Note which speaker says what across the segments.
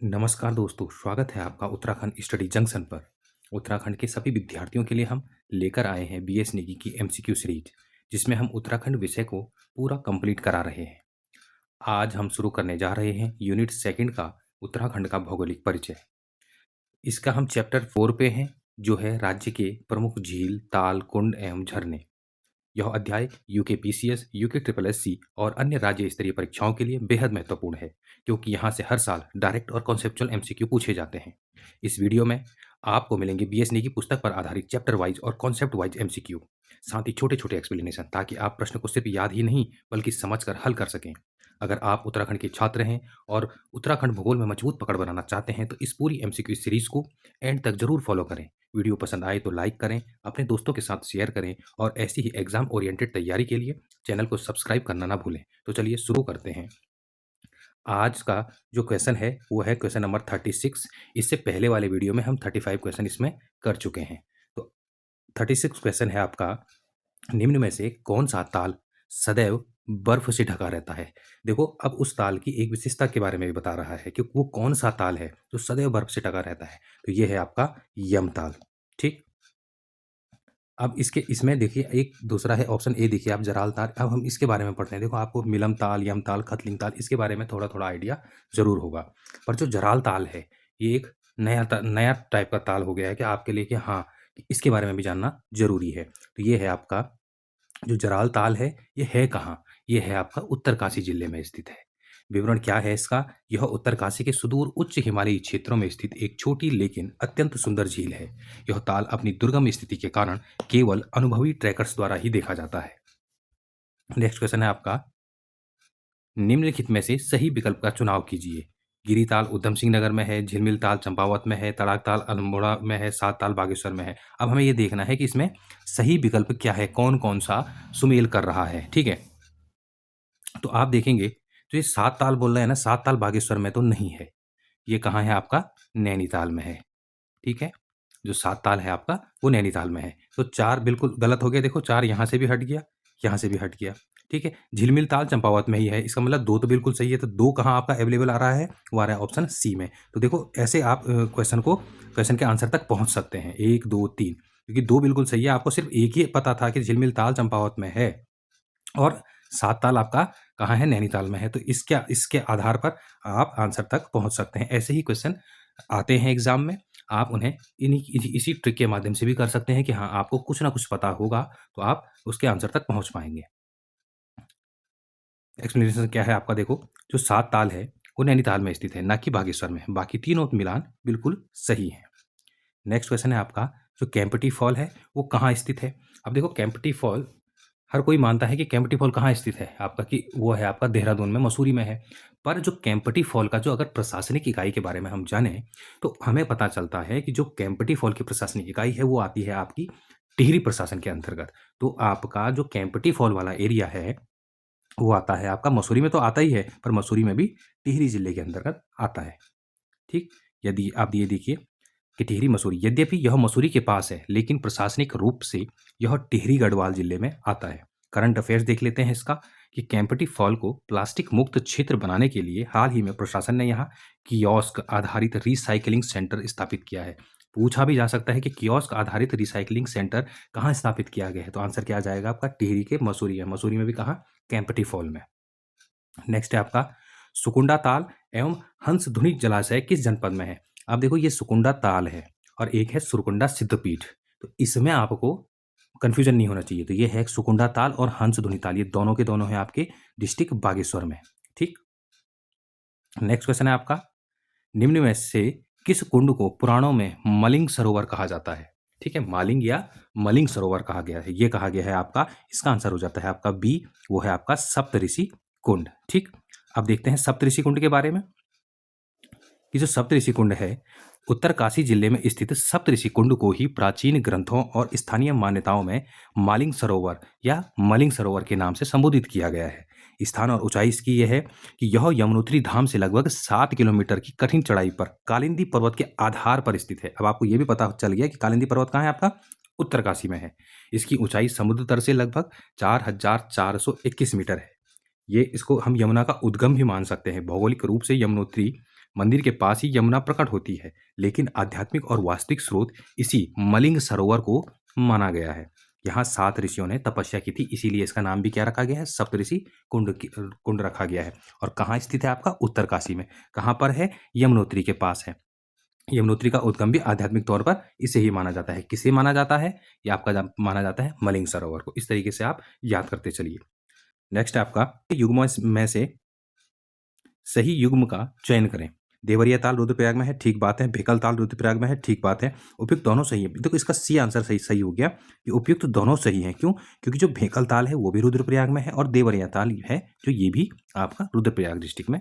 Speaker 1: नमस्कार दोस्तों, स्वागत है आपका उत्तराखंड स्टडी जंक्शन पर। उत्तराखंड के सभी विद्यार्थियों के लिए हम लेकर आए हैं बीएस नेगी की एमसीक्यू सीरीज, जिसमें हम उत्तराखंड विषय को पूरा कंप्लीट करा रहे हैं। आज हम शुरू करने जा रहे हैं यूनिट सेकंड का उत्तराखंड का भौगोलिक परिचय। इसका हम चैप्टर 4 पे हैं, जो है राज्य के प्रमुख झील, ताल, कुंड एवं झरने। यह अध्याय UK PCS, UK triple SC और अन्य राज्य स्तरीय परीक्षाओं के लिए बेहद महत्वपूर्ण है, क्योंकि यहाँ से हर साल डायरेक्ट और कॉन्सेप्चुअल एमसीक्यू पूछे जाते हैं। इस वीडियो में आपको मिलेंगे बीएसनी की पुस्तक पर आधारित चैप्टर वाइज और कॉन्सेप्ट वाइज एमसीक्यू, साथ ही छोटे छोटे एक्सप्लेनेशन, ताकि आप प्रश्न को सिर्फ याद ही नहीं बल्कि समझकर हल कर सकें। अगर आप उत्तराखंड के छात्र हैं और उत्तराखंड भूगोल में मजबूत पकड़ बनाना चाहते हैं तो इस पूरी एमसीक्यू सीरीज को एंड तक जरूर फॉलो करें। वीडियो पसंद आए तो लाइक करें, अपने दोस्तों के साथ शेयर करें और ऐसी ही एग्जाम ओरिएंटेड तैयारी के लिए चैनल को सब्सक्राइब करना ना भूलें। तो चलिए शुरू करते हैं। आज का जो क्वेश्चन है वो है क्वेश्चन नंबर 36। इससे पहले वाले वीडियो में हम 35 क्वेश्चन इसमें कर चुके हैं। तो 36 क्वेश्चन है आपका, निम्न में से कौन सा ताल सदैव बर्फ से ढका रहता है। देखो, अब उस ताल की एक विशेषता के बारे में भी बता रहा है कि वो कौन सा ताल है जो सदैव बर्फ से ढका रहता है। तो ये है आपका यमताल। ठीक, अब इसके इसमें देखिए एक दूसरा है ऑप्शन ए, देखिए आप जराल ताल। अब हम इसके बारे में पढ़ते हैं। देखो, आपको मिलम ताल, यम ताल, खतलिंग ताल, इसके बारे में थोड़ा थोड़ा आइडिया जरूर होगा, पर जो जराल ताल है ये एक नया टाइप का ताल हो गया है कि आपके लिए कि हाँ, इसके बारे में भी जानना जरूरी है। तो ये है आपका जो जराल ताल है, ये है कहाँ? ये है आपका उत्तरकाशी जिले में स्थित है। विवरण क्या है इसका? यह उत्तरकाशी के सुदूर उच्च हिमालयी क्षेत्रों में स्थित एक छोटी लेकिन अत्यंत सुंदर झील है। यह ताल अपनी दुर्गम स्थिति के कारण केवल अनुभवी ट्रैकर्स द्वारा ही देखा जाता है। नेक्स्ट क्वेश्चन है आपका, निम्नलिखित में से सही विकल्प का चुनाव कीजिए। गिरी ताल उधम सिंह नगर में है, झिलमिल ताल चंपावत में है, तड़ाक ताल अल्मोड़ा में है, सात ताल बागेश्वर में है। अब हमें ये देखना है कि इसमें सही विकल्प क्या है, कौन कौन सा सुमेल कर रहा है। ठीक है, तो आप देखेंगे तो ये सात ताल बोल रहे हैं ना, सात ताल बागेश्वर में तो नहीं है। ये कहाँ है आपका? नैनीताल में है। ठीक है, जो सात ताल है आपका वो नैनीताल में है। तो चार बिल्कुल गलत हो गया। देखो, चार यहाँ से भी हट गया, यहाँ से भी हट गया। ठीक है, झिलमिल ताल चंपावत में ही है। इसका मतलब दो तो बिल्कुल सही है। तो दो कहाँ आपका अवेलेबल आ रहा है? वो आ रहा है ऑप्शन सी में। तो देखो, ऐसे आप क्वेश्चन के आंसर तक पहुंच सकते हैं। एक, दो, तीन, क्योंकि दो बिल्कुल सही है। आपको सिर्फ एक ही पता था कि झिलमिल ताल चंपावत में है और सात ताल आपका कहाँ है? नैनीताल में है। तो इसके इसके आधार पर आप आंसर तक पहुंच सकते हैं। ऐसे ही क्वेश्चन आते हैं एग्जाम में, आप उन्हें इसी ट्रिक के माध्यम से भी कर सकते हैं कि हाँ, आपको कुछ ना कुछ पता होगा तो आप उसके आंसर तक पहुंच पाएंगे। एक्सप्लेनेशन क्या है आपका? देखो, जो सात ताल है वो नैनीताल में स्थित है, ना कि बागेश्वर में। बाकी तीनों मिलान बिल्कुल सही है। नेक्स्ट क्वेश्चन है आपका, जो केम्पटी फॉल है वो कहाँ स्थित है। अब देखो, केम्पटी फॉल हर कोई मानता है कि केम्पटी फॉल कहाँ स्थित है आपका, कि वो है आपका देहरादून में, मसूरी में है। पर जो केम्पटी फॉल का जो अगर प्रशासनिक इकाई के बारे में हम जाने तो हमें पता चलता है कि जो केम्पटी फॉल की प्रशासनिक इकाई है वो आती है आपकी टिहरी प्रशासन के अंतर्गत। तो आपका जो केम्पटी फॉल वाला एरिया है वो आता है आपका मसूरी में, तो आता ही है, पर मसूरी में भी टिहरी जिले के अंतर्गत आता है। ठीक, यदि आप ये देखिए कि टिहरी मसूरी, यद्यपि यह मसूरी के पास है लेकिन प्रशासनिक रूप से यह टिहरी गढ़वाल जिले में आता है। करंट अफेयर्स देख लेते हैं इसका, कि केम्पटी फॉल को प्लास्टिक मुक्त क्षेत्र बनाने के लिए हाल ही में प्रशासन ने यहाँ कियोस्क आधारित रिसाइकलिंग सेंटर स्थापित किया है। पूछा भी जा सकता है कि कियोस्क आधारित रिसाइकलिंग सेंटर कहाँ स्थापित किया गया है, तो आंसर क्या आ जाएगा आपका? टिहरी के मसूरी है। मसूरी में भी कहाँ? केम्पटी फॉल में। नेक्स्ट है आपका, सुकुंडा ताल एवं हंसधुनी जलाशय किस जनपद में है। अब देखो, ये सुकुंडा ताल है और एक है सुरकुंडा सिद्धपीठ। तो इसमें आपको कंफ्यूजन नहीं होना चाहिए। तो ये है सुकुंडा ताल और हंसधुनी ताल, ये दोनों के दोनों है आपके डिस्ट्रिक्ट बागेश्वर में। ठीक, नेक्स्ट क्वेश्चन है आपका, निम्न में से किस कुंड को पुराणों में मलिंग सरोवर कहा जाता है। ठीक है, मालिंग या मलिंग सरोवर कहा गया है, ये कहा गया है आपका। इसका आंसर हो जाता है आपका बी, वो है आपका सप्तऋषि कुंड। ठीक, अब देखते हैं सप्तऋषि कुंड के बारे में, कि जो सप्तऋषि कुंड है उत्तरकाशी जिले में स्थित सप्तऋषि कुंड को ही प्राचीन ग्रंथों और स्थानीय मान्यताओं में मालिंग सरोवर या मलिंग सरोवर के नाम से संबोधित किया गया है। स्थान और ऊंचाई इसकी यह है कि यह यमुनोत्री धाम से लगभग 7 किलोमीटर की कठिन चढ़ाई पर कालिंदी पर्वत के आधार पर स्थित है। अब आपको यह भी पता चल गया कि कालिंदी पर्वत कहाँ है आपका? उत्तरकाशी में है। इसकी ऊंचाई समुद्र तल से लगभग 4421 मीटर है। ये इसको हम यमुना का उद्गम भी मान सकते हैं। भौगोलिक रूप से यमुनोत्री मंदिर के पास ही यमुना प्रकट होती है, लेकिन आध्यात्मिक और वास्तविक स्रोत इसी मलिंग सरोवर को माना गया है। यहाँ 7 ऋषियों ने तपस्या की थी, इसीलिए इसका नाम भी क्या रखा गया है? सप्तऋषि कुंड रखा गया है। और कहाँ स्थित है आपका? उत्तरकाशी में। कहाँ पर है? यमुनोत्री के पास है। यमुनोत्री का उद्गम भी आध्यात्मिक तौर पर इसे ही माना जाता है। किसे माना जाता है? ये आपका माना जाता है मलिंग सरोवर को। इस तरीके से आप याद करते चलिए। नेक्स्ट है आपका युग्मों में से सही युग्म का चयन करें। देवरिया ताल रुद्रप्रयाग में है, ठीक बात है। भेकल ताल रुद्रप्रयाग में है, ठीक बात है। उपयुक्त दोनों सही है। देखो इसका सी आंसर सही हो गया कि उपयुक्त दोनों सही है। क्यों? क्योंकि जो भेकल ताल है वो भी रुद्रप्रयाग में है और देवरिया ताल है जो ये भी आपका रुद्रप्रयाग डिस्ट्रिक्ट में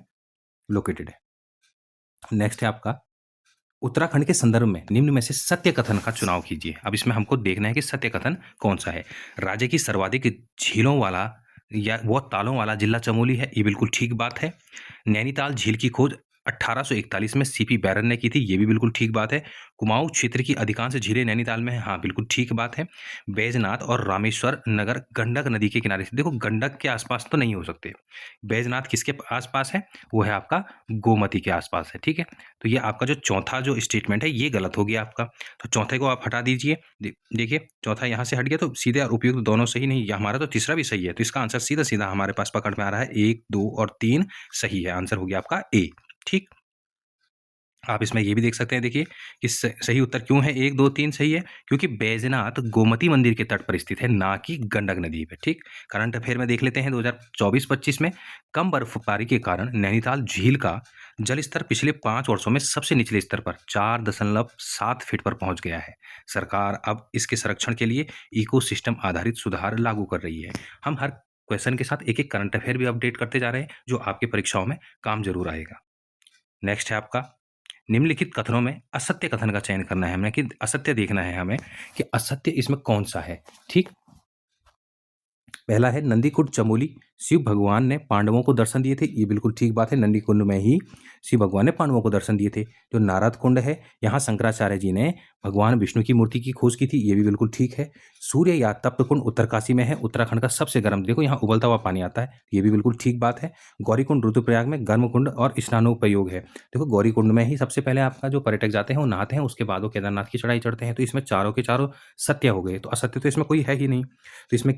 Speaker 1: लोकेटेड है। नेक्स्ट है आपका उत्तराखंड के संदर्भ में निम्न में से सत्य कथन का चुनाव कीजिए। अब इसमें हमको देखना है कि सत्य कथन कौन सा है। राज्य की सर्वाधिक झीलों वाला या वो तालों वाला जिला चमोली है, ये बिल्कुल ठीक बात है। नैनीताल झील की खोज 1841 में सीपी बैरन ने की थी, ये भी बिल्कुल ठीक बात है। कुमाऊं क्षेत्र की अधिकांश झीलें नैनीताल में है, हाँ बिल्कुल ठीक बात है। बैजनाथ और रामेश्वर नगर गंडक नदी के किनारे से, देखो गंडक के आसपास तो नहीं हो सकते। बैजनाथ किसके आसपास है? वो है आपका गोमती के आसपास है, ठीक है। तो ये आपका जो चौथा जो स्टेटमेंट है ये गलत हो गया आपका, तो चौथे को आप हटा दीजिए। देखिए चौथा यहाँ से हट गया तो सीधे और उपयुक्त दोनों सही नहीं, हमारा तो तीसरा भी सही है। तो इसका आंसर सीधा सीधा हमारे पास पकड़ में आ रहा है, 1, 2 और 3 सही है। आंसर हो गया आपका ए, ठीक। आप इसमें ये भी देख सकते हैं, देखिए कि सही उत्तर क्यों है 1, 2, 3 सही है, क्योंकि बैजनाथ गोमती मंदिर के तट पर स्थित है, ना कि गंडक नदी पे, ठीक। करंट अफेयर में देख लेते हैं 2024-25 में कम बर्फबारी के कारण नैनीताल झील का जल स्तर पिछले 5 वर्षों में सबसे निचले स्तर पर 4.7 फीट पर पहुंच गया है। सरकार अब इसके संरक्षण के लिए इकोसिस्टम आधारित सुधार लागू कर रही है। हम हर क्वेश्चन के साथ एक एक करंट अफेयर भी अपडेट करते जा रहे हैं जो आपके परीक्षाओं में काम जरूर आएगा। नेक्स्ट है आपका निम्नलिखित कथनों में असत्य कथन का चयन करना है हमें, कि असत्य देखना है हमें कि असत्य इसमें कौन सा है, ठीक। पहला है नंदीकुंड चमोली शिव भगवान ने पांडवों को दर्शन दिए थे, ये बिल्कुल ठीक बात है। नंदीकुंड में ही शिव भगवान ने पांडवों को दर्शन दिए थे। जो नारद कुंड है यहाँ शंकराचार्य जी ने भगवान विष्णु की मूर्ति की खोज की थी, ये भी बिल्कुल ठीक है। सूर्य या तप्त कुंड उत्तरकाशी में है, उत्तराखंड का सबसे गर्म, देखो यहाँ उबलता हुआ पानी आता है, ये भी बिल्कुल ठीक बात है। गौरीकुंड रुद्रप्रयाग में गर्म कुंड और स्नानोपयोग है। देखो गौरीकुंड में ही सबसे पहले आपका जो पर्यटक जाते हैं वो नहाते हैं, उसके बाद वो केदारनाथ की चढ़ाई चढ़ते हैं। तो इसमें चारों के चारों सत्य हो गए, तो असत्य तो इसमें कोई है ही नहीं। तो इसमें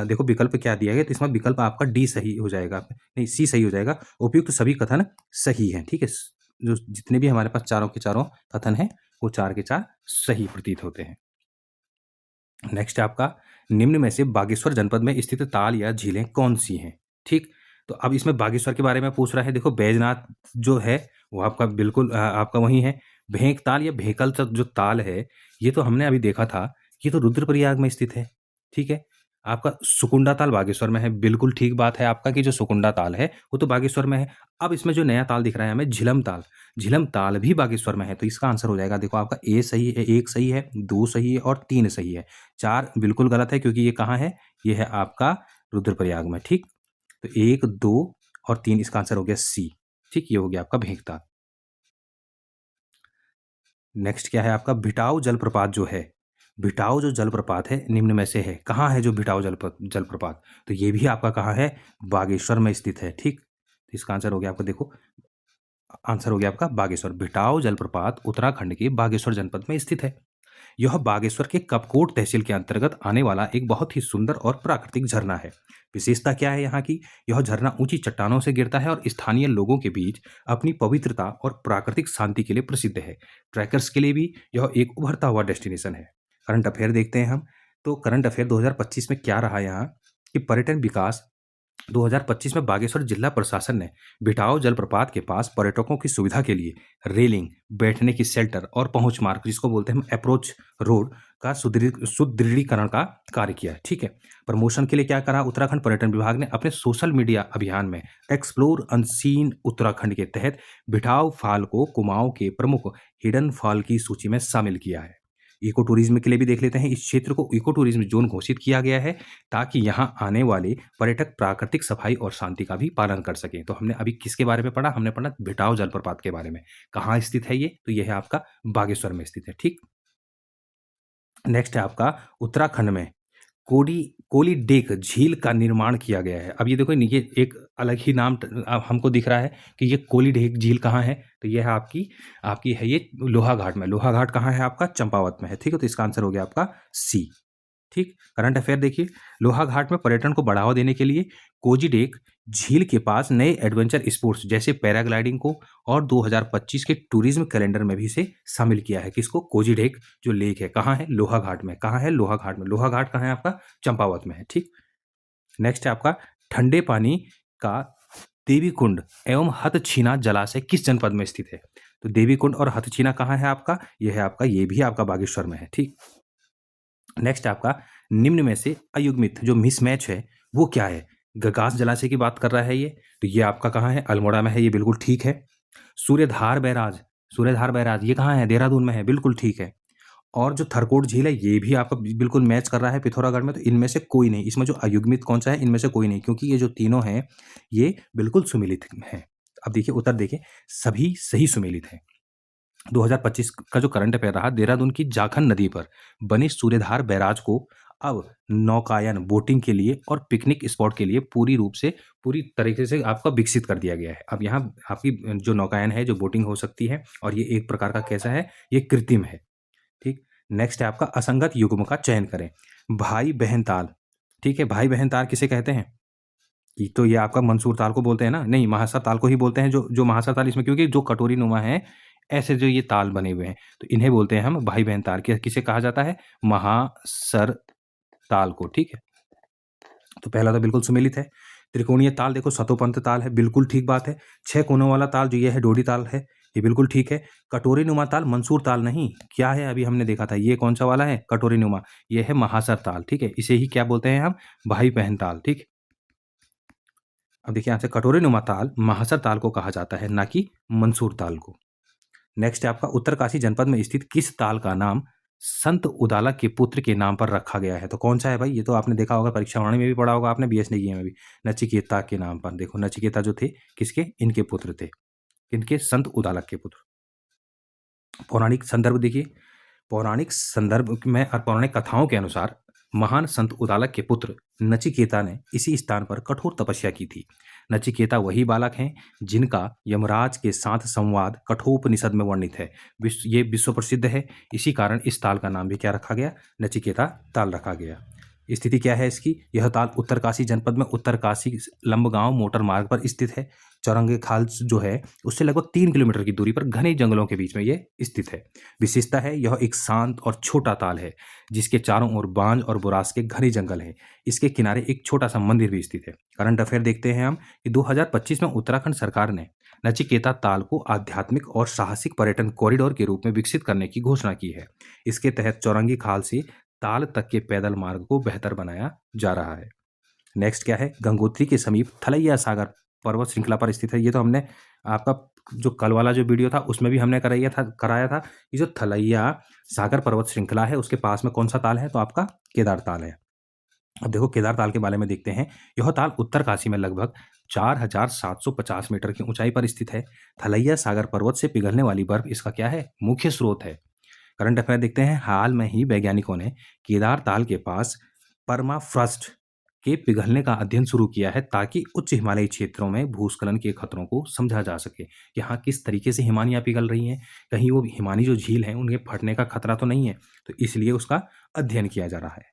Speaker 1: देखो विकल्प क्या दिया गया, तो इसमें विकल्प आपका डी सही हो जाएगा, नहीं सी सही हो जाएगा। उपयुक्त सभी कथन सही है, ठीक है। जो जितने भी हमारे पास चारों के चारों कथन है वो 4 के 4 सही प्रतीत होते हैं। नेक्स्ट है आपका निम्न में से बागेश्वर जनपद में स्थित ताल या झीलें कौन सी हैं, ठीक। तो अब इसमें बागेश्वर के बारे में पूछ रहा है। देखो बैजनाथ जो है वो आपका बिल्कुल आपका वही है। भेंक ताल या भेकल तक जो ताल है ये तो हमने अभी देखा था, ये तो रुद्रप्रयाग में स्थित है, ठीक है। आपका सुकुंडा ताल बागेश्वर में है, बिल्कुल ठीक बात है आपका कि जो सुकुंडा ताल है वो तो बागेश्वर में है। अब इसमें जो नया ताल दिख रहा है हमें झिलम ताल भी बागेश्वर में है। तो इसका आंसर हो जाएगा, देखो आपका ए सही है, 1 सही है, 2 सही है और 3 सही है। 4 बिल्कुल गलत है क्योंकि ये कहाँ है, ये है आपका रुद्रप्रयाग में, ठीक। तो 1, 2 और 3 इसका आंसर हो गया सी, ठीक। ये हो गया आपका भेंकताल। नेक्स्ट क्या है आपका भिटाऊ जलप्रपात जो है, भिटाऊ जो जलप्रपात है निम्न में से है, कहाँ है जो भिटाऊ जलप्रपात, तो ये भी आपका कहाँ है, बागेश्वर में स्थित है, ठीक। तो इसका आंसर हो गया आपका, देखो आंसर हो गया आपका बागेश्वर। भिटाऊ जलप्रपात उत्तराखंड के बागेश्वर जनपद में स्थित है। यह बागेश्वर के कपकोट तहसील के अंतर्गत आने वाला एक बहुत ही सुंदर और प्राकृतिक झरना है। विशेषता क्या है यहाँ की, यह झरना ऊंची चट्टानों से गिरता है और स्थानीय लोगों के बीच अपनी पवित्रता और प्राकृतिक शांति के लिए प्रसिद्ध है। ट्रैकर्स के लिए भी यह एक उभरता हुआ डेस्टिनेशन है। करंट अफेयर देखते हैं हम, तो करंट अफेयर 2025 में क्या रहा यहाँ कि पर्यटन विकास 2025 में बागेश्वर जिला प्रशासन ने बिठाओ जलप्रपात के पास पर्यटकों की सुविधा के लिए रेलिंग, बैठने की शेल्टर और पहुंच मार्ग जिसको बोलते हैं हम अप्रोच रोड का सुदृढ़ीकरण का कार्य किया है, ठीक है। प्रमोशन के लिए क्या करा, उत्तराखंड पर्यटन विभाग ने अपने सोशल मीडिया अभियान में एक्सप्लोर अनसीन उत्तराखंड के तहत बिठाओ फॉल को कुमाऊं के प्रमुख हिडन फॉल की सूची में शामिल किया है। इको टूरिज्म के लिए भी देख लेते हैं, इस क्षेत्र को इको टूरिज्म जोन घोषित किया गया है ताकि यहां आने वाले पर्यटक प्राकृतिक सफाई और शांति का भी पालन कर सकें। तो हमने अभी किसके बारे में पढ़ा, हमने पढ़ा भिटाओ जलप्रपात के बारे में। कहाँ स्थित है ये, तो यह है आपका बागेश्वर में स्थित है, ठीक। नेक्स्ट है आपका उत्तराखंड में कोडी कोलीडेक झील का निर्माण किया गया है। अब ये देखो ये एक अलग ही नाम हमको दिख रहा है कि ये कोलीडेक झील कहाँ है, तो ये है आपकी आपकी है ये लोहाघाट में। लोहाघाट कहाँ है आपका? चंपावत में है। ठीक है, तो इसका आंसर हो गया आपका सी। ठीक, करंट अफेयर देखिए, लोहाघाट में पर्यटन को बढ़ावा देने के लिए कोजीडेक झील के पास नए एडवेंचर स्पोर्ट्स जैसे पैराग्लाइडिंग को और 2025 के टूरिज्म कैलेंडर में भी इसे शामिल किया है। किसको? कोजीडेक जो लेक है, कहाँ है? लोहाघाट में। कहाँ है? लोहाघाट में। लोहाघाट कहाँ है आपका? चंपावत में है। ठीक, नेक्स्ट है आपका ठंडे पानी का देवीकुंड एवं हथछीना जलाशय किस जनपद में स्थित है? तो देवीकुंड और हथछीना कहाँ है आपका? यह है आपका, ये भी आपका बागेश्वर में है। ठीक, नेक्स्ट आपका निम्न में से अयुग्मित जो मिसमैच है वो क्या है? गगास जलाशय की बात कर रहा है ये, तो ये आपका कहाँ है? अल्मोड़ा में है, ये बिल्कुल ठीक है। सूर्यधार बैराज, सूर्यधार बैराज ये कहाँ है? देहरादून में है, बिल्कुल ठीक है। और जो थरकोट झील है ये भी आपका बिल्कुल मैच कर रहा है पिथौरागढ़ में, तो इनमें से कोई नहीं, इसमें जो अयुग्मित कौन सा है? इनमें से कोई नहीं, क्योंकि ये जो तीनों हैं ये बिल्कुल सुमेलित हैं। अब देखिए उत्तर देखिए, सभी सही सुमेलित हैं। 2025 का जो करंट अफेयर रहा, देहरादून की जाखन नदी पर बने सूर्यधार बैराज को अब नौकायन बोटिंग के लिए और पिकनिक स्पॉट के लिए पूरी तरीके से आपका विकसित कर दिया गया है। अब यहाँ आपकी जो नौकायन है, जो बोटिंग हो सकती है, और ये एक प्रकार का कैसा है? ये कृत्रिम है। ठीक, नेक्स्ट है आपका असंगत युग्म का चयन करें। भाई बहन ताल, ठीक है, भाई बहन ताल किसे कहते हैं? ये तो ये आपका मंसूर ताल को बोलते हैं ना? नहीं, महासर ताल को ही बोलते हैं। जो जो महासर ताल इसमें, क्योंकि जो कटोरी नुमा है ऐसे जो ये ताल बने हुए हैं, तो इन्हें बोलते हैं हम भाई बहन ताल। किसे कहा जाता है? महासर ताल को। ठीक है, तो पहला तो बिल्कुल सुमेलित है। त्रिकोणीय ताल देखो, सतोपंथ ताल है, बिल्कुल ठीक बात है। 6 कोनों वाला ताल जो ये है डोडी ताल है, ये बिल्कुल ठीक है। कटोरी नुमा ताल मंसूर ताल नहीं, क्या है? अभी हमने देखा था, ये कौन सा वाला है? कटोरी नुमा, ये है महासर ताल। ठीक है, इसे ही क्या बोलते हैं हम? भाई बहन ताल। ठीक, अब देखिए यहाँ से कटोरी नुमा ताल महासर ताल को कहा जाता है, ना कि मंसूर ताल को। नेक्स्ट है आपका उत्तरकाशी जनपद में स्थित किस ताल का नाम संत उदाला के पुत्र के नाम पर रखा गया है? तो कौन सा है भाई? ये तो आपने देखा होगा, परीक्षा वाणी में भी पढ़ा होगा आपने, बीएस नेगी में भी। नचिकेता के नाम पर। देखो नचिकेता जो थे किसके? इनके पुत्र थे। इनके संत उदालक के पुत्र। पौराणिक संदर्भ देखिए, पौराणिक संदर्भ में और पौराणिक कथाओं के अनुसार महान संत उदालक के पुत्र नचिकेता ने इसी स्थान पर कठोर तपस्या की थी। नचिकेता वही बालक हैं जिनका यमराज के साथ संवाद कठोपनिषद में वर्णित है। ये विश्व प्रसिद्ध है, इसी कारण इस ताल का नाम भी क्या रखा गया? नचिकेता ताल रखा गया। स्थिति क्या है इसकी? यह ताल उत्तरकाशी जनपद में उत्तरकाशी लंबगांव मोटर मार्ग पर स्थित है। चौरंगी खाल जो है उससे लगभग 3 किलोमीटर की दूरी पर घने जंगलों के बीच में ये स्थित है। विशेषता है यह एक शांत और छोटा ताल है जिसके चारों ओर बांज और बुरास के घने जंगल हैं। इसके किनारे एक छोटा सा मंदिर भी स्थित है। करंट अफेयर देखते हैं हम कि 2025 में उत्तराखंड सरकार ने नचिकेता ताल को आध्यात्मिक और साहसिक पर्यटन कॉरिडोर के रूप में विकसित करने की घोषणा की है। इसके तहत चौरंगी खाल से ताल तक के पैदल मार्ग को बेहतर बनाया जा रहा है। नेक्स्ट क्या है? गंगोत्री के समीप थलैया सागर पर्वत श्रृंखला पर स्थित है। ये तो हमने आपका जो कल वाला जो वीडियो था उसमें भी हमने कराया था। ये जो थलैया सागर पर्वत श्रृंखला है उसके पास में कौन सा ताल है? तो आपका केदार ताल है। अब देखो केदार ताल के बारे में देखते हैं। यह ताल उत्तरकाशी में लगभग 4750 मीटर की ऊंचाई पर स्थित है। थलैया सागर पर्वत से पिघलने वाली बर्फ इसका क्या है? मुख्य स्रोत है। करंट अफेयर देखते हैं। हाल में ही वैज्ञानिकों ने केदार ताल के पास परमाफ्रॉस्ट के पिघलने का अध्ययन शुरू किया है ताकि उच्च हिमालयी क्षेत्रों में भूस्खलन के खतरों को समझा जा सके। यहाँ किस तरीके से हिमानियाँ पिघल रही हैं, कहीं वो हिमानी जो झील है उनके फटने का खतरा तो नहीं है, तो इसलिए उसका अध्ययन किया जा रहा है।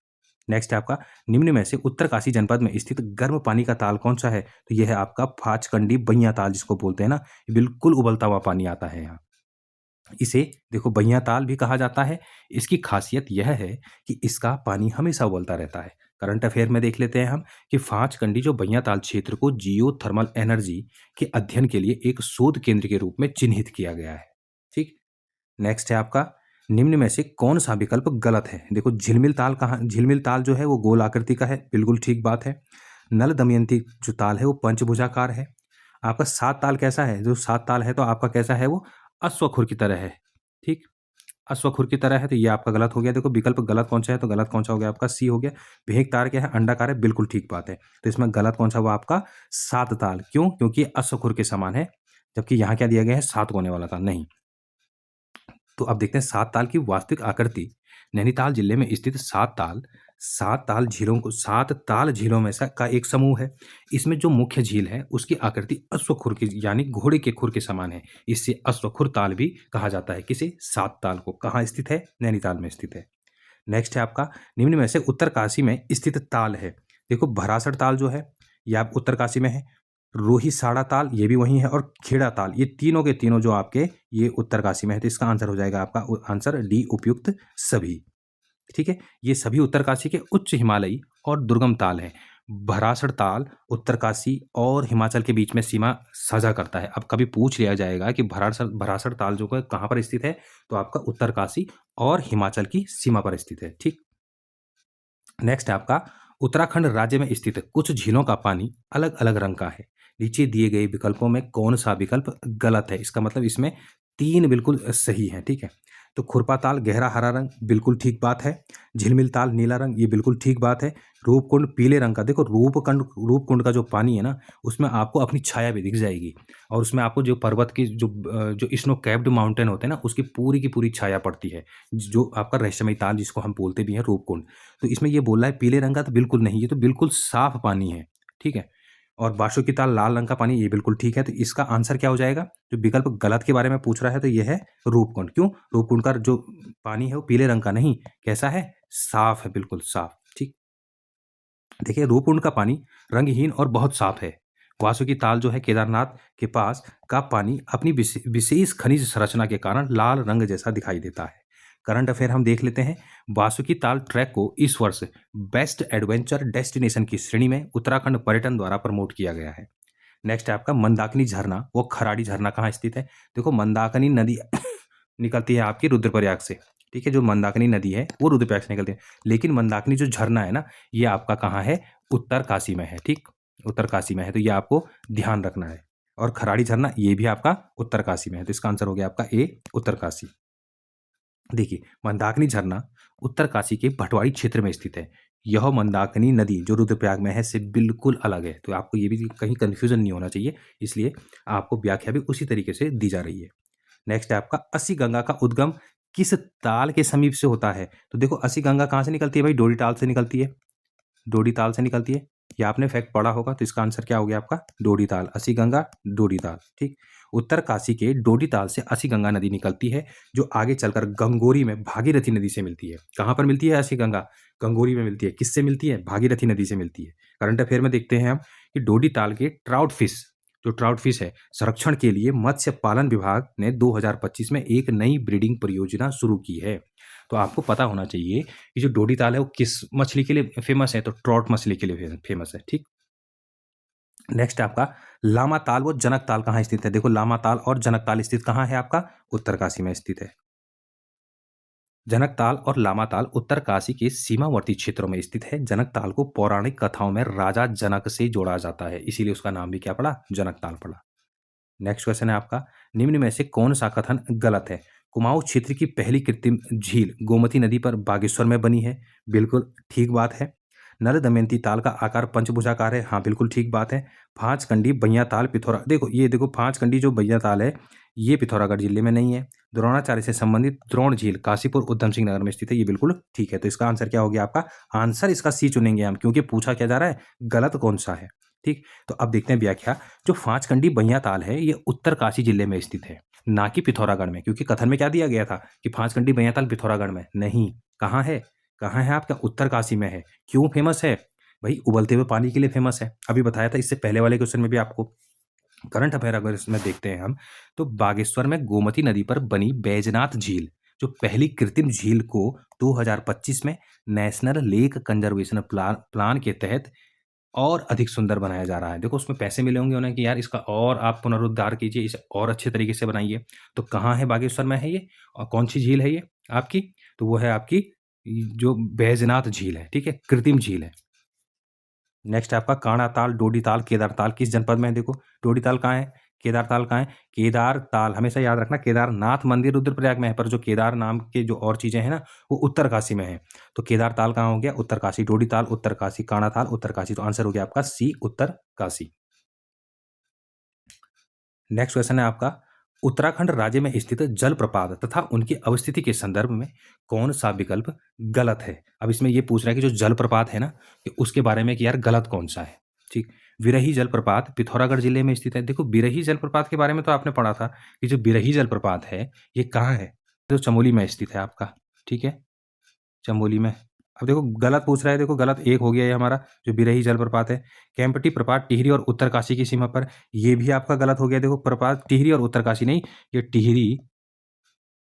Speaker 1: नेक्स्ट है आपका निम्न में से उत्तरकाशी जनपद में स्थित गर्म पानी का ताल कौन सा है? तो यह है आपका फाचकंडी बैया ताल जिसको बोलते हैं ना, बिल्कुल उबलता हुआ पानी आता है यहाँ। इसे देखो बैया ताल भी कहा जाता है। इसकी खासियत यह है कि इसका पानी हमेशा उबलता रहता है। करंट अफेयर में देख लेते हैं हम कि फाचकंडी जो बैया ताल क्षेत्र को जियो थर्मल एनर्जी के अध्ययन के लिए एक शोध केंद्र के रूप में चिन्हित किया गया है। ठीक, नेक्स्ट है आपका निम्न में से कौन सा विकल्प गलत है? देखो झिलमिल ताल कहाँ? झिलमिल ताल जो है वो गोल आकृति का है, बिल्कुल ठीक बात है। नल दमयंती जो ताल है वो पंचभुजाकार है। आपका सात ताल कैसा है? जो सात ताल है तो आपका कैसा है? वो अश्वखुर की तरह है। ठीक, अश्वखुर की तरह है, तो ये आपका गलत हो गया। देखो विकल्प गलत कौन सा है? तो गलत कौन सा हो गया आपका? सी हो गया। भेक तार क्या है? अंडाकार है, बिल्कुल ठीक बात है। तो इसमें गलत कौन सा हुआ आपका? सात ताल। क्यों? क्योंकि अश्वखुर के समान है, जबकि यहाँ क्या दिया गया है? सात कोने वाला ताल नहीं। तो अब देखते हैं सात ताल की वास्तविक आकृति। नैनीताल जिले में स्थित सात ताल सात ताल झीलों में से का एक समूह है। इसमें जो मुख्य झील है उसकी आकृति अश्वखुर की यानी घोड़े के खुर के समान है। इससे अश्वखुर ताल भी कहा जाता है। किसे? सात ताल को। कहाँ स्थित है? नैनीताल में स्थित है। नेक्स्ट है आपका निम्न में से उत्तरकाशी में स्थित ताल है। देखो भरासर ताल जो है ये आप उत्तरकाशी में है। रोहिसाड़ा ताल ये भी वहीं है और खेड़ा ताल ये तीनों के तीनों जो आपके ये उत्तरकाशी में है। तो इसका आंसर हो जाएगा आपका आंसर डी उपयुक्त सभी। ठीक है, ये सभी उत्तरकाशी के उच्च हिमालयी और दुर्गम ताल हैं। भरासड़ ताल उत्तरकाशी और हिमाचल के बीच में सीमा साझा करता है। अब कभी पूछ लिया जाएगा कि भरासड़ ताल जो है कहाँ पर स्थित है, तो आपका उत्तरकाशी और हिमाचल की सीमा पर स्थित है। ठीक, नेक्स्ट है आपका उत्तराखंड राज्य में स्थित कुछ झीलों का पानी अलग अलग रंग का है। नीचे दिए गए विकल्पों में कौन सा विकल्प गलत है? इसका मतलब इसमें तीन बिल्कुल सही है। ठीक है, तो खुरपा ताल गहरा हरा रंग बिल्कुल ठीक बात है। झिलमिल ताल नीला रंग ये बिल्कुल ठीक बात है। रूपकुंड पीले रंग का। देखो रूपकुंड का जो पानी है ना उसमें आपको अपनी छाया भी दिख जाएगी और उसमें आपको जो पर्वत की जो स्नो कैप्ड माउंटेन होते हैं ना उसकी की पूरी छाया पड़ती है, जो आपका रहस्यमयी ताल जिसको हम बोलते भी हैं रूपकुंड। तो इसमें ये बोल रहा है पीले रंग का, तो बिल्कुल नहीं, ये तो बिल्कुल साफ पानी है। ठीक है, और बासुकी ताल लाल रंग का पानी ये बिल्कुल ठीक है। तो इसका आंसर क्या हो जाएगा? जो विकल्प गलत के बारे में पूछ रहा है तो ये है रूपकुंड। क्यों? रूपकुंड का जो पानी है वो पीले रंग का नहीं, कैसा है? साफ है, बिल्कुल साफ। ठीक, देखिए रूपकुंड का पानी रंगहीन और बहुत साफ है। वासुकी ताल जो है केदारनाथ के पास का पानी अपनी विशेष खनिज संरचना के कारण लाल रंग जैसा दिखाई देता है। करंट अफेयर हम देख लेते हैं। वासुकी ताल ट्रैक को इस वर्ष बेस्ट एडवेंचर डेस्टिनेशन की श्रेणी में उत्तराखंड पर्यटन द्वारा प्रमोट किया गया है। नेक्स्ट है आपका मंदाकिनी झरना वो खराड़ी झरना कहाँ स्थित है? देखो मंदाकिनी नदी निकलती है आपकी रुद्रप्रयाग से। ठीक है, जो मंदाकिनी नदी है वो रुद्रप्रयाग से निकलती है, लेकिन मंदाकिनी जो झरना है ना ये आपका कहाँ है? उत्तरकाशी में है। ठीक, उत्तरकाशी में है, तो ये आपको ध्यान रखना है। और खराड़ी झरना ये भी आपका उत्तरकाशी में है, तो इसका आंसर हो गया आपका ए उत्तरकाशी। देखिए मंदाकिनी झरना उत्तरकाशी के भटवाड़ी क्षेत्र में स्थित है। यह मंदाकिनी नदी जो रुद्रप्रयाग में है से बिल्कुल अलग है, तो आपको ये भी कहीं कंफ्यूजन नहीं होना चाहिए, इसलिए आपको व्याख्या भी उसी तरीके से दी जा रही है। नेक्स्ट है आपका अस्सी गंगा का उद्गम किस ताल के समीप से होता है? तो देखो अस्सी गंगा कहाँ से निकलती है भाई? डोडी ताल से निकलती है। डोडी ताल से निकलती है, ये आपने फैक्ट पढ़ा होगा, तो इसका आंसर क्या हो गया आपका? डोडी ताल। अस्सी गंगा डोडी ताल। ठीक, उत्तरकाशी के डोडी ताल से अस्सी गंगा नदी निकलती है जो आगे चलकर गंगोरी में भागीरथी नदी से मिलती है। कहाँ पर मिलती है अस्सी गंगा? गंगोरी में मिलती है। किससे मिलती है? भागीरथी नदी से मिलती है। करंट अफेयर में देखते हैं हम कि डोडी ताल के ट्राउट फिश है संरक्षण के लिए मत्स्य पालन विभाग ने 2025 में एक नई ब्रीडिंग परियोजना शुरू की है। तो आपको पता होना चाहिए कि जो डोडी ताल है वो किस मछली के लिए फेमस है? तो ट्रॉट मछली के लिए फेमस है। ठीक, नेक्स्ट आपका लामा ताल वो जनक ताल कहाँ स्थित है? देखो लामा ताल और जनक ताल स्थित कहाँ है आपका? उत्तरकाशी में स्थित है। जनक ताल और लामा ताल उत्तरकाशी के सीमावर्ती क्षेत्रों में स्थित है। जनक ताल को पौराणिक कथाओं में राजा जनक से जोड़ा जाता है, इसीलिए उसका नाम भी क्या पड़ा? जनक ताल पड़ा। नेक्स्ट क्वेश्चन है आपका निम्न में से कौन सा कथन गलत है? कुमाऊं क्षेत्र की पहली कृत्रिम झील गोमती नदी पर बागेश्वर में बनी है। बिल्कुल ठीक बात है। नल दमयंती ताल का आकार पंचभुजाकार है। हाँ बिल्कुल ठीक बात है। पांच कंडी बैया ताल पिथौरा, देखो पांच कंडी जो बैया ताल है ये पिथौरागढ़ जिले में नहीं है। द्रोणाचार्य से संबंधित द्रोण झील काशीपुर उधम सिंह नगर में स्थित है, ये बिल्कुल ठीक है। तो इसका आंसर क्या हो गया आपका? आंसर इसका सी चुनेंगे हम, क्योंकि पूछा क्या जा रहा है? गलत कौन सा है। ठीक, तो अब देखते हैं व्याख्या। जो पांचकंडी बैया ताल है ये उत्तरकाशी जिले में स्थित है, ना कि पिथौरागढ़ में, क्योंकि कथन में क्या दिया गया था कि पांचकंडी बैया ताल पिथौरागढ़ में नहीं। कहाँ है? कहाँ है आपका? उत्तरकाशी में है। क्यों फेमस है भाई? उबलते हुए पानी के लिए फेमस है। अभी बताया था इससे पहले वाले क्वेश्चन में भी आपको। करंट अफेयर अगर इसमें देखते हैं हम, तो बागेश्वर में गोमती नदी पर बनी बैजनाथ झील जो पहली कृत्रिम झील को 2025 में नेशनल लेक कंजर्वेशन प्लान के तहत और अधिक सुंदर बनाया जा रहा है। देखो उसमें पैसे मिले होंगे उन्हें कि यार इसका और आप पुनरुद्धार कीजिए, इसे और अच्छे तरीके से बनाइए। तो कहाँ है? बागेश्वर में है ये। और कौन सी झील है ये आपकी? तो वो है आपकी जो बैजनाथ झील है। ठीक है, कृत्रिम झील है। नेक्स्ट आपका काणा ताल, डोडी ताल, केदार ताल किस जनपद में है? देखो डोडी ताल कहाँ है, केदार ताल कहाँ है? केदार ताल हमेशा याद रखना केदारनाथ मंदिर रुद्रप्रयाग में है, पर जो केदार नाम के जो और चीजें हैं ना वो उत्तरकाशी में है। तो केदार ताल कहाँ हो गया? उत्तरकाशी। डोडी ताल उत्तरकाशी, काणा ताल उत्तरकाशी। तो आंसर हो गया आपका सी उत्तरकाशी। नेक्स्ट क्वेश्चन है आपका उत्तराखंड राज्य में स्थित जलप्रपात तथा उनकी अवस्थिति के संदर्भ में कौन सा विकल्प गलत है? अब इसमें ये पूछ रहा है कि जो जलप्रपात है ना, कि उसके बारे में कि यार गलत कौन सा है। ठीक, बिरही जलप्रपात पिथौरागढ़ जिले में स्थित है। देखो बिरही जलप्रपात के बारे में तो आपने पढ़ा था कि जो बिरही जलप्रपात है ये कहाँ है, तो चमोली में स्थित है आपका। ठीक है, चमोली में। अब देखो गलत पूछ रहा है, देखो गलत एक हो गया ये हमारा, जो बिरही जलप्रपात है। केम्पटी प्रपात टिहरी और उत्तरकाशी की सीमा पर, ये भी आपका गलत हो गया। देखो प्रपात टिहरी और उत्तरकाशी नहीं, ये टिहरी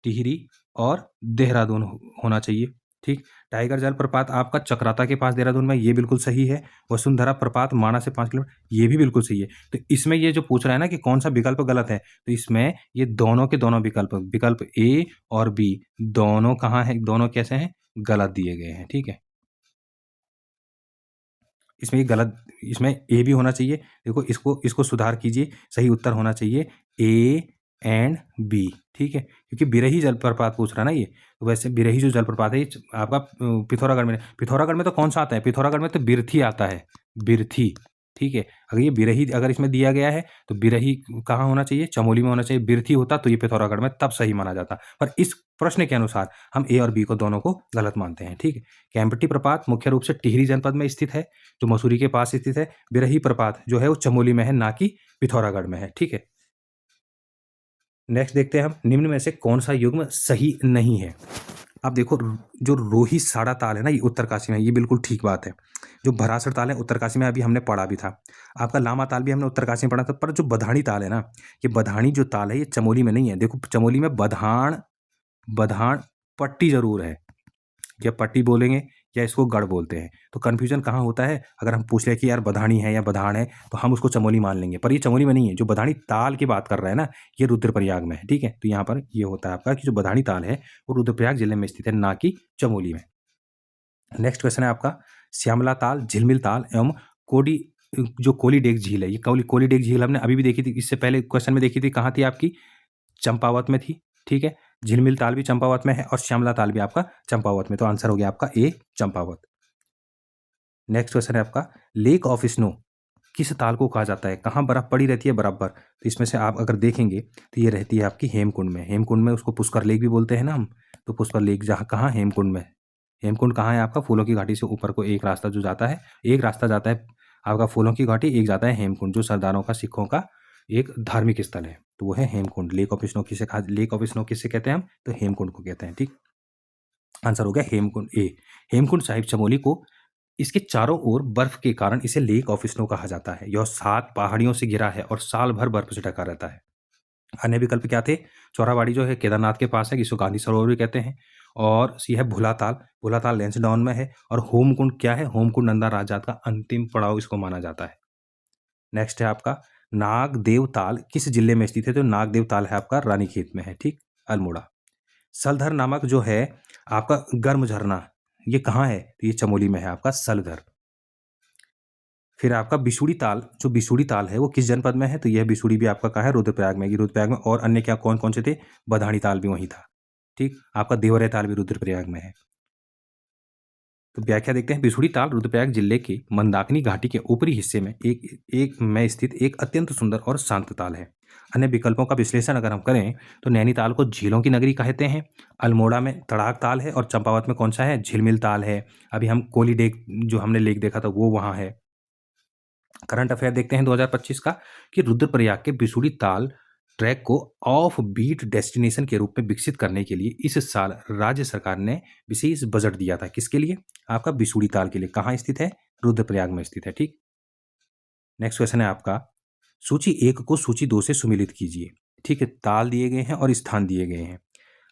Speaker 1: टिहरी और देहरादून होना चाहिए। ठीक, टाइगर जलप्रपात आपका चक्राता के पास देहरादून में, ये बिल्कुल सही है। वसुंधरा प्रपात माणा से 5 किलोमीटर, ये भी बिल्कुल सही है। तो इसमें ये जो पूछ रहा है ना कि कौन सा विकल्प गलत है, तो इसमें ये दोनों के दोनों विकल्प ए और बी दोनों कहाँ है, दोनों कैसे हैं, गलत दिए गए हैं। ठीक है, इसमें ये गलत, इसमें ए भी होना चाहिए। देखो इसको इसको सुधार कीजिए, सही उत्तर होना चाहिए ए एंड बी। ठीक है, क्योंकि बिरही जलप्रपात पूछ रहा है ना ये, तो वैसे बिरही जो जलप्रपात है ये आपका पिथौरागढ़ में तो कौन सा आता है, पिथौरागढ़ में तो बिरथी आता है, बिरथी। ठीक है, अगर ये बिरही अगर इसमें दिया गया है तो बिरही कहाँ होना चाहिए, चमोली में होना चाहिए। बिरथी होता तो ये पिथौरागढ़ में तब सही माना जाता, पर इस प्रश्न के अनुसार हम ए और बी को दोनों को गलत मानते हैं। ठीक है, केम्पटी प्रपात मुख्य रूप से टिहरी जनपद में स्थित है, जो मसूरी के पास स्थित है। बिरही प्रपात जो है वो चमोली में है, ना कि पिथौरागढ़ में है। ठीक है, नेक्स्ट देखते हैं हम, निम्न में से कौन सा युग्म सही नहीं है। अब देखो जो रोही साड़ा ताल है ना, ये उत्तरकाशी में, ये बिल्कुल ठीक बात है। जो भरासर ताल है उत्तरकाशी में, अभी हमने पढ़ा भी था। आपका लामा ताल भी हमने उत्तरकाशी में पढ़ा था, पर जो बधानी ताल है ना, ये बधानी जो ताल है ये चमोली में नहीं है। देखो चमोली में बधान बधान पट्टी जरूर है, या पट्टी बोलेंगे या इसको गढ़ बोलते हैं। तो कन्फ्यूजन कहाँ होता है, अगर हम पूछ लें कि यार बधानी है या बधान है, तो हम उसको चमोली मान लेंगे, पर ये चमोली में नहीं है। जो बधानी ताल की बात कर रहे हैं ना, ये रुद्रप्रयाग में है। ठीक है, तो यहाँ पर ये होता है आपका कि जो बधानी ताल है वो रुद्रप्रयाग जिले में स्थित है, ना कि चमोली में। नेक्स्ट क्वेश्चन है आपका, श्यामला ताल, झिलमिल ताल एवं कोडी, जो कोलीडेग झील है, ये कोलीडेग झील हमने अभी भी देखी थी, इससे पहले क्वेश्चन में देखी थी, कहाँ थी आपकी, चंपावत में थी। ठीक है, झिलमिल ताल भी चंपावत में है और श्यामला ताल भी आपका चंपावत में, तो आंसर हो गया आपका ए चंपावत। नेक्स्ट क्वेश्चन है आपका, लेक ऑफ स्नो किस ताल को कहा जाता है, कहाँ बर्फ पड़ी रहती है बराबर, तो इसमें से आप अगर देखेंगे तो ये रहती है आपकी हेमकुंड में। हेमकुंड में उसको पुष्कर लेक भी बोलते हैं ना हम, तो पुष्कर लेक जहाँ कहाँ, हेमकुंड में। हेमकुंड कहाँ है आपका, फूलों की घाटी से ऊपर को एक रास्ता जो जाता है, एक रास्ता जाता है आपका फूलों की घाटी, एक जाता है हेमकुंड, जो सरदारों का, सिखों का एक धार्मिक स्थल है, तो वो है हेमकुंड। लेक ऑफ स्नो किसे कहते हैं हम, तो हेमकुंड को कहते हैं। ठीक, आंसर हो गया हेमकुंड ए। हेमकुंड साहिब चमोली को, इसके चारों ओर बर्फ के कारण इसे लेक ऑफ स्नो कहा जाता है। यह 7 पहाड़ियों से घिरा है और साल भर बर्फ से ढका रहता है। अन्य विकल्प क्या थे, चौराबाड़ी जो है केदारनाथ के पास है, जिसको गांधी सरोवर भी कहते हैं, और यह है भूलाताल लैंसडाउन में है, और होमकुंड क्या है, होमकुंड नंदा राजजात का अंतिम पड़ाव इसको माना जाता है। नेक्स्ट है आपका, नागदेव ताल किस जिले में स्थित है, तो नागदेव ताल है आपका रानीखेत में है। ठीक, अल्मोड़ा। सलधर नामक जो है आपका गर्म झरना, ये कहाँ है, तो ये चमोली में है आपका सलधर। फिर आपका बिसुड़ी ताल है वो किस जनपद में है, तो यह बिसुड़ी भी आपका कहाँ है, रुद्रप्रयाग में। रुद्रप्रयाग में और अन्य क्या कौन कौन से थे, बधानी ताल भी वहीं था। ठीक, आपका देवरिया ताल भी रुद्रप्रयाग में है। तो व्याख्या देखते हैं, बिसुड़ी ताल रुद्रप्रयाग जिले के मंदाकिनी घाटी के ऊपरी हिस्से में एक में स्थित एक अत्यंत सुंदर और शांत ताल है। अन्य विकल्पों का विश्लेषण अगर हम करें तो नैनीताल को झीलों की नगरी कहते हैं, अल्मोड़ा में तड़ाक ताल है, और चंपावत में कौन सा है, झिलमिल ताल है। अभी हम कोलीडेग जो हमने लेक देखा था वो वहाँ है। करंट अफेयर देखते हैं 2025 का, कि रुद्रप्रयाग के बिसुड़ी ताल ट्रैक को ऑफ बीट डेस्टिनेशन के रूप में विकसित करने के लिए इस साल राज्य सरकार ने विशेष बजट दिया था। किसके लिए, आपका बिसुड़ी ताल के लिए। कहाँ स्थित है, रुद्रप्रयाग में स्थित है। ठीक, नेक्स्ट क्वेश्चन है आपका, सूची 1 को सूची 2 से सुमिलित कीजिए। ठीक है, ताल दिए गए हैं और स्थान दिए गए हैं।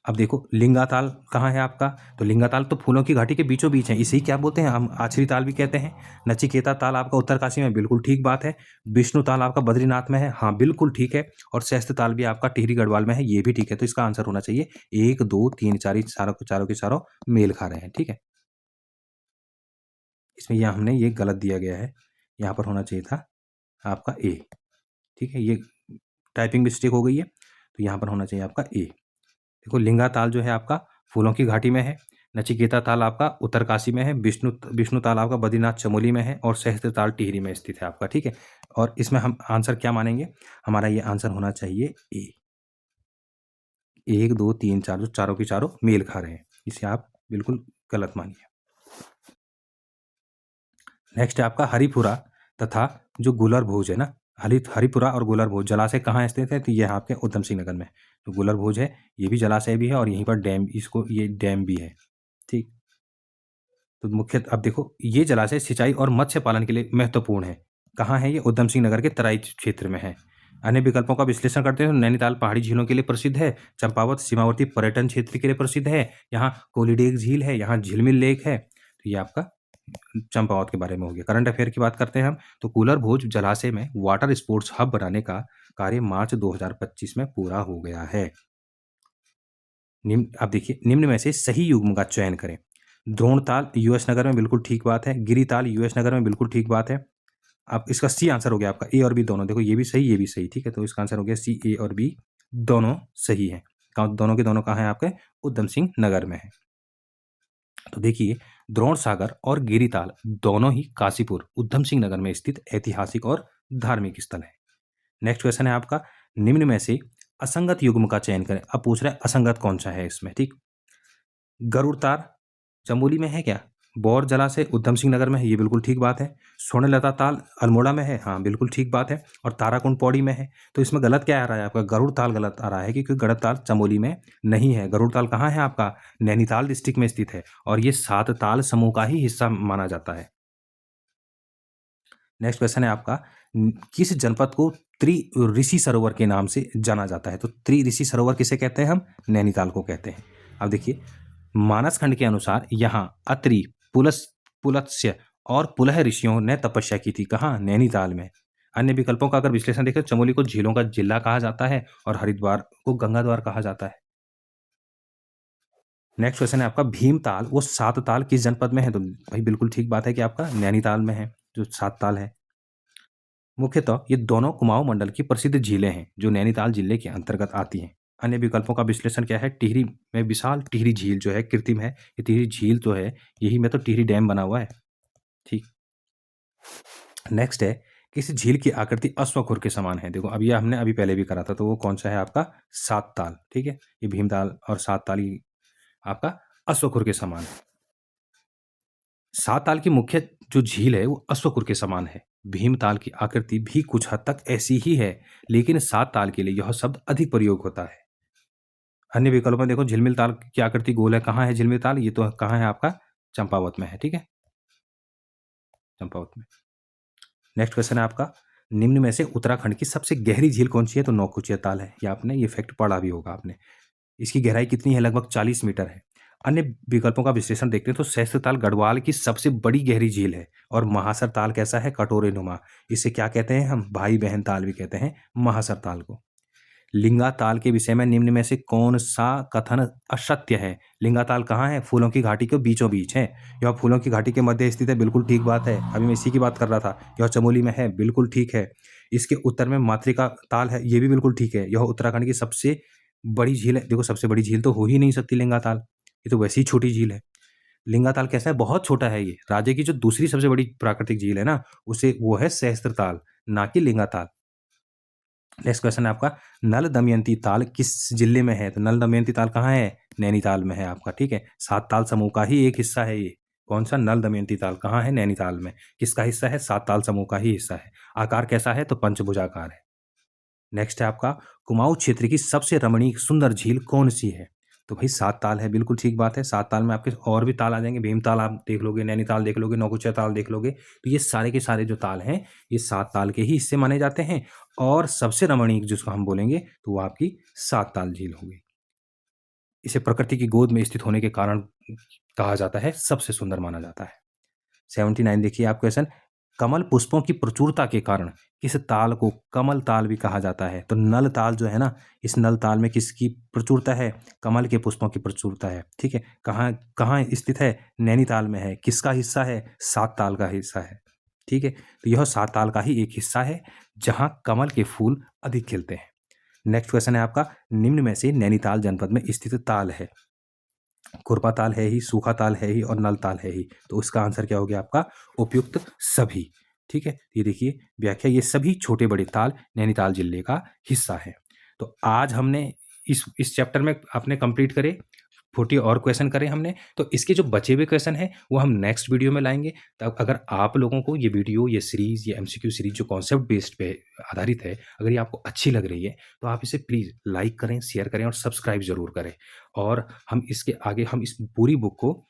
Speaker 1: अब देखो लिंगा ताल कहाँ है आपका, तो लिंगा ताल तो फूलों की घाटी के बीचों बीच है, इसे ही क्या बोलते हैं हम, आछरी ताल भी कहते हैं। नचिकेता ताल आपका उत्तरकाशी में, बिल्कुल ठीक बात है। विष्णु ताल आपका बद्रीनाथ में है, हाँ बिल्कुल ठीक है। और शैस्त्र ताल भी आपका टिहरी गढ़वाल में है, ये भी ठीक है। तो इसका आंसर होना चाहिए 1 2 3 4, चारों के चारों मेल खा रहे हैं। ठीक है, इसमें यहाँ हमने ये गलत दिया गया है, यहाँ पर होना चाहिए था आपका ए। ठीक है, ये टाइपिंग मिस्टेक हो गई है, तो यहाँ पर होना चाहिए आपका ए। देखो लिंगा ताल जो है आपका फूलों की घाटी में है, नचिकेता ताल आपका उत्तरकाशी में है, विष्णु ताल आपका बद्रीनाथ चमोली में है, और सहस्त्र ताल टिहरी में स्थित है आपका। ठीक है, और इसमें हम आंसर क्या मानेंगे, हमारा ये आंसर होना चाहिए ए। 1 2 3 4 जो चारों की चारों मेल खा रहे हैं, इसे आप बिल्कुल गलत मानिए। नेक्स्ट है आपका हरिपुरा तथा जो गुलर भोज है ना, हरिपुरा और गुलर भोज जलाशय कहाँ स्थित है? तो ये आपके उधम सिंह नगर में। तो गुलर भोज है, ये भी जलाशय भी है और यहीं पर डैम, इसको ये डैम भी है। ठीक, तो मुख्य अब देखो ये जलाशय सिंचाई और मत्स्य पालन के लिए महत्वपूर्ण है। कहाँ है ये? उधम सिंह नगर के तराई क्षेत्र में है। अन्य विकल्पों का विश्लेषण करते हैं तो नैनीताल पहाड़ी झीलों के लिए प्रसिद्ध है, चंपावत सीमावर्ती पर्यटन क्षेत्र के लिए प्रसिद्ध है, यहाँ कोलिडेग झील है, यहाँ झिलमिल लेक है। तो ये आपका चंपावत के बारे में हो गया। करंट अफेयर की बात करते हैं हम, तो कूलर भोज जलाशय में वाटर स्पोर्ट्स हब बनाने का कार्य मार्च 2025 में पूरा हो गया है। अब देखिए निम्न में से सही युग्म का चयन करें। द्रोणताल यूएस नगर में, बिल्कुल ठीक बात है। गिरिताल यूएस नगर में, बिल्कुल ठीक बात है। अब इसका सी आंसर हो गया आपका, ए और बी दोनों। देखो ये भी सही, ये भी सही, ठीक है। तो इसका आंसर हो गया सी, ए और बी दोनों सही है। दोनों के दोनों कहाँ है? आपके उधम सिंह नगर में है। तो देखिए द्रोण सागर और गिरिताल दोनों ही काशीपुर उधम सिंह नगर में स्थित ऐतिहासिक और धार्मिक स्थल है। नेक्स्ट क्वेश्चन है आपका, निम्न में से असंगत युग्म का चयन करें। अब पूछ रहा है असंगत कौन सा है इसमें, ठीक। गरुड़ तार चमोली में है क्या? बौर जलाशय उधम सिंह नगर में है, ये बिल्कुल ठीक बात है। स्वर्णलता ताल अल्मोड़ा में है, हाँ बिल्कुल ठीक बात है। और ताराकुंड पौड़ी में है। तो इसमें गलत क्या आ रहा है आपका? गरुड़ ताल गलत आ रहा है, क्योंकि गरुड़ ताल चमोली में नहीं है। गरुड़ ताल कहाँ है आपका? नैनीताल डिस्ट्रिक्ट में स्थित है और ये 7 ताल समूह का ही हिस्सा माना जाता है। नेक्स्ट क्वेश्चन है आपका, किस जनपद को त्रि ऋषि सरोवर के नाम से जाना जाता है? तो त्रि ऋषि सरोवर किसे कहते हैं हम? नैनीताल को कहते हैं। अब देखिए मानस खंड के अनुसार यहाँ अत्रि, पुलत्स्य और पुलह ऋषियों ने तपस्या की थी। कहाँ? नैनीताल में। अन्य विकल्पों का अगर विश्लेषण देखें, चमोली को झीलों का जिला कहा जाता है और हरिद्वार को गंगाद्वार कहा जाता है। नेक्स्ट क्वेश्चन है आपका, भीमताल वो 7 ताल किस जनपद में है? तो भाई बिल्कुल ठीक बात है कि आपका नैनीताल में है जो 7 ताल है। मुख्यतः ये दोनों कुमाऊं मंडल की प्रसिद्ध झीलें हैं जो नैनीताल जिले के अंतर्गत आती हैं। अन्य विकल्पों का विश्लेषण क्या है? टिहरी में विशाल टिहरी झील जो है कृत्रिम है, ये टिहरी झील तो है, यही में तो टिहरी डैम बना हुआ है, ठीक। नेक्स्ट है, किस झील की आकृति अश्वखुर के समान है? देखो अब ये हमने अभी पहले भी करा था, तो वो कौन सा है आपका? 7 ताल, ठीक है। ये भीमताल और 7 ताल आपका अश्वखुर के समान है। 7 ताल की मुख्य जो झील है वो अश्वखुर के समान है। भीमताल की आकृति भी कुछ हद तक ऐसी ही है, लेकिन 7 ताल के लिए यह शब्द अधिक प्रयोग होता है। अन्य विकल्प में देखो झिलमिल ताल की आकृति गोल है, कहाँ है झिलमिल ताल? ये तो कहाँ है आपका? चंपावत में है, ठीक है, चंपावत में। नेक्स्ट क्वेश्चन है आपका, निम्न में से उत्तराखंड की सबसे गहरी झील कौन सी है? तो नौकुचिया ताल है। ये आपने ये फैक्ट पढ़ा भी होगा आपने। इसकी गहराई कितनी है? लगभग 40 मीटर है। अन्य विकल्पों का विश्लेषण देखते हैं तो सहस्त्र ताल गढ़वाल की सबसे बड़ी गहरी झील है और महासर ताल कैसा है? कटोरे नुमा। इसे क्या कहते हैं हम? भाई बहन ताल भी कहते हैं महासर ताल को। लिंगा ताल के विषय में निम्न में से कौन सा कथन असत्य है? लिंगा ताल कहाँ है? फूलों की घाटी के बीचों बीच है। यह फूलों की घाटी के मध्य स्थित है, बिल्कुल ठीक बात है। अभी मैं इसी की बात कर रहा था। यह चमोली में है, बिल्कुल ठीक है। इसके उत्तर में मातृका ताल है, ये भी बिल्कुल ठीक है। यह उत्तराखंड की सबसे बड़ी झील है। देखो सबसे बड़ी झील तो हो ही नहीं सकती लिंगा ताल, ये तो वैसी ही छोटी झील है। लिंगा ताल कैसा है? बहुत छोटा है ये। राज्य की जो दूसरी सबसे बड़ी प्राकृतिक झील है ना, उसे वो है सहस्त्र ताल, ना कि लिंगा ताल। नेक्स्ट क्वेश्चन है आपका, नल दमयंती ताल किस जिले में है? तो नल दमयंती ताल कहाँ है? नैनीताल में है आपका, ठीक है। 7 ताल समूह का ही एक हिस्सा है ये। कौन सा? नल दमयंती ताल कहाँ है? नैनीताल में। किसका हिस्सा है? 7 ताल समूह का ही हिस्सा है। आकार कैसा है? तो पंचभुजाकार है। नेक्स्ट है आपका, कुमाऊं क्षेत्र की सबसे रमणीक सुंदर झील कौन सी है? तो भाई 7 ताल है, बिल्कुल ठीक बात है। 7 ताल में आपके और भी ताल आ जाएंगे, भीमताल आप देख लोगे, नैनीताल देख लोगे, नौकुचिया ताल देख लोगे। तो ये सारे के सारे जो ताल हैं ये 7 ताल के ही हिस्से माने जाते हैं और सबसे रमणीक जिसको हम बोलेंगे तो वो आपकी 7 ताल झील होगी। इसे प्रकृति की गोद में स्थित होने के कारण कहा जाता है सबसे सुंदर माना जाता है। 79 देखिए आप क्वेश्चन, कमल पुष्पों की प्रचुरता के कारण किस ताल को कमल ताल भी कहा जाता है? तो नल ताल जो है ना, इस नल ताल में किसकी प्रचुरता है? कमल के पुष्पों की प्रचुरता है, ठीक है। कहाँ कहाँ स्थित है? नैनीताल में है। किसका हिस्सा है? 7 ताल का हिस्सा है, ठीक है। तो यह 7 ताल का ही एक हिस्सा है जहाँ कमल के फूल अधिक खिलते हैं। नेक्स्ट क्वेश्चन है आपका, निम्न में से नैनीताल जनपद में स्थित ताल है? खुरपा ताल है ही, सूखा ताल है ही और नल ताल है ही। तो उसका आंसर क्या हो गया आपका? उपयुक्त सभी, ठीक है। ये देखिए व्याख्या, ये सभी छोटे बड़े ताल नैनीताल जिले का हिस्सा है। तो आज हमने इस चैप्टर में आपने कंप्लीट करे, 40 और क्वेश्चन करे हमने, तो इसके जो बचे हुए क्वेश्चन हैं वो हम नेक्स्ट वीडियो में लाएँगे। तब अगर आप लोगों को ये वीडियो, ये सीरीज़, ये एमसीक्यू सीरीज़ जो कॉन्सेप्ट बेस्ड पे आधारित है, अगर ये आपको अच्छी लग रही है, तो आप इसे प्लीज़ लाइक करें, शेयर करें और सब्सक्राइब ज़रूर करें। और हम इसके आगे हम इस पूरी बुक को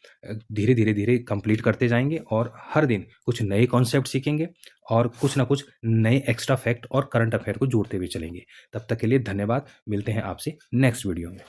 Speaker 1: धीरे-धीरे कंप्लीट करते जाएँगे और हर दिन कुछ नए कॉन्सेप्ट सीखेंगे और कुछ ना कुछ नए एक्स्ट्रा फैक्ट और करंट अफेयर को जोड़ते हुए चलेंगे। तब तक के लिए धन्यवाद। मिलते हैं आपसे नेक्स्ट वीडियो में।